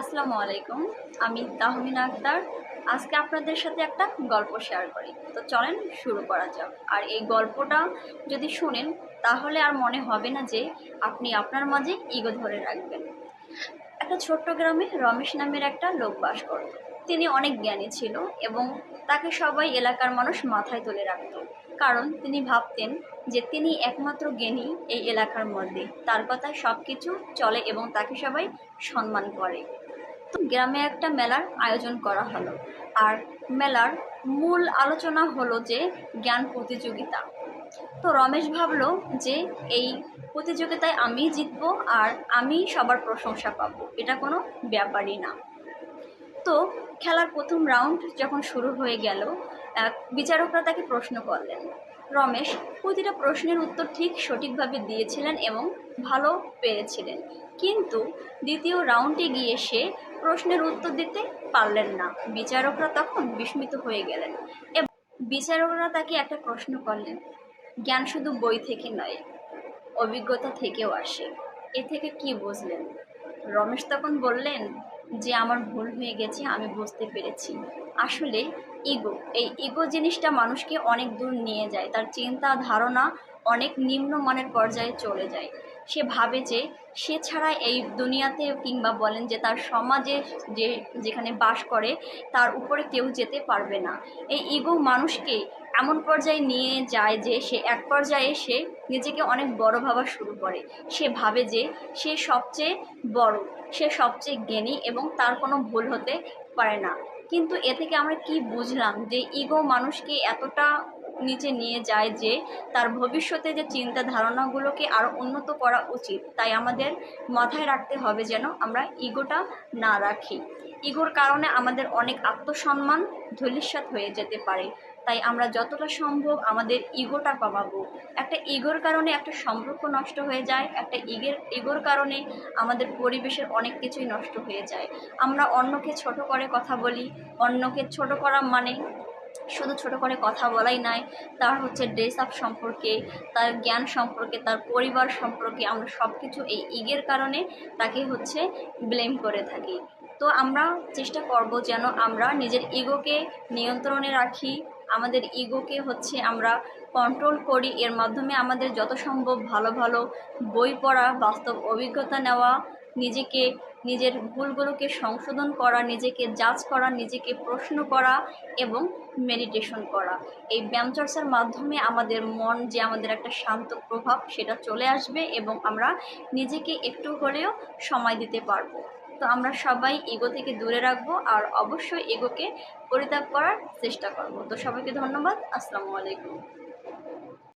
আসসালামু আলাইকুম। আমি তাহমিনা আক্তার। আজকে আপনাদের সাথে একটা গল্প শেয়ার করি। তো চলেন শুরু করা যাক। আর এই গল্পটা যদি শুনেন তাহলে আর মনে হবে না যে আপনি আপনার মাঝে ইগো ধরে রাখবেন। একটা ছোট্ট গ্রামে রমেশ নামের একটা লোক বাস করত। তিনি অনেক জ্ঞানী ছিল এবং তাকে সবাই এলাকার মানুষ মাথায় তুলে রাখত। কারণ তিনি ভাবতেন যে তিনি একমাত্র জ্ঞানী এই এলাকার মধ্যে, তার কথায় সব কিছু চলে এবং তাকে সবাই সম্মান করে। গ্রামে একটা মেলার আয়োজন করা হলো। আর মেলার মূল আলোচনা হলো যে জ্ঞান প্রতিযোগিতা। তো রমেশ ভাবলো যে এই প্রতিযোগিতায় আমি জিতবো আর আমি সবার প্রশংসা পাবো, এটা কোনো ব্যাপারই না। তো খেলার প্রথম রাউন্ড যখন শুরু হয়ে গেল, বিচারকরা তাকে প্রশ্ন করলেন। রমেশ প্রতিটা প্রশ্নের উত্তর ঠিক সঠিকভাবে দিয়েছিলেন এবং ভালো পেরেছিলেন, কিন্তু দ্বিতীয় রাউন্ডে গিয়ে সে প্রশ্নের উত্তর দিতে পারলেন না। বিচারকরা তখন বিস্মিত হয়ে গেলেন এবং বিচারকরা তাকে একটা প্রশ্ন করলেন, জ্ঞান শুধু বই থেকে নয়, অভিজ্ঞতা থেকেও আসে, এ থেকে কি বুঝলেন? রমেশ তখন বললেন যে আমার ভুল হয়ে গেছে, আমি বুঝতে পেরেছি আসলে এই ইগো জিনিসটা মানুষকে অনেক দূর নিয়ে যায়, তার চিন্তা ধারণা অনেক নিম্নমানের পর্যায়ে চলে যায়। সে ভাবে যে সে ছাড়া এই দুনিয়াতে কিংবা বলেন যে তার সমাজে যে যেখানে বাস করে তার উপরে কেউ যেতে পারবে না। এই ইগো মানুষকে এমন পর্যায়ে নিয়ে যায় যে সে এক পর্যায়ে সে নিজেকে অনেক বড় ভাবা শুরু করে। সে ভাবে যে সে সবচেয়ে বড়, সে সবচেয়ে জ্ঞানী এবং তার কোনো ভুল হতে পারে না। কিন্তু এ থেকে আমরা কি বুঝলাম যে ইগো মানুষকে এতটা নিচে নিয়ে যায় যে তার ভবিষ্যতে যে চিন্তা ধারণাগুলোকে আরও উন্নত করা উচিত। তাই আমাদের মাথায় রাখতে হবে যেন আমরা ইগোটা না রাখি। ইগোর কারণে আমাদের অনেক আত্মসম্মান ধূলিসাৎ হয়ে যেতে পারে। তাই আমরা যতটা সম্ভব আমাদের ইগোটা কমাবো। একটা ইগোর কারণে একটা সম্পর্ক নষ্ট হয়ে যায়, একটা ইগোর কারণে আমাদের পরিবেশের অনেক কিছুই নষ্ট হয়ে যায়। আমরা অন্যকে ছোট করে কথা বলি। অন্যকে ছোট করা মানে শুধু ছোট করে কথা বলাই নয়, তার হচ্ছে ড্রেস আপ সম্পর্কে, তার জ্ঞান সম্পর্কে, তার পরিবার সম্পর্কে আমরা সব কিছু এই ইগের কারণে তাকে হচ্ছে ব্লেম করে থাকি। তো আমরা চেষ্টা করব যেন আমরা নিজের ইগোকে নিয়ন্ত্রণে রাখি, আমাদের ইগোকে হচ্ছে আমরা কন্ট্রোল করি। এর মাধ্যমে আমাদের যত সম্ভব ভালো ভালো বই পড়া, বাস্তব অভিজ্ঞতা নেওয়া, নিজেকে নিজের ভুলগুলোকে সংশোধন করা, নিজেকে জাজ করা, নিজেকে প্রশ্ন করা এবং মেডিটেশন করা। এই ব্যায়ামচর্চার মাধ্যমে আমাদের মন যে আমাদের একটা শান্ত প্রভাব সেটা চলে আসবে এবং আমরা নিজেকে একটু হলেও সময় দিতে পারবো। তো আমরা সবাই ইগো থেকে দূরে রাখবো আর অবশ্যই ইগোকে পরিত্যাগ করার চেষ্টা করব। তো সবাইকে ধন্যবাদ। আসসালামু আলাইকুম।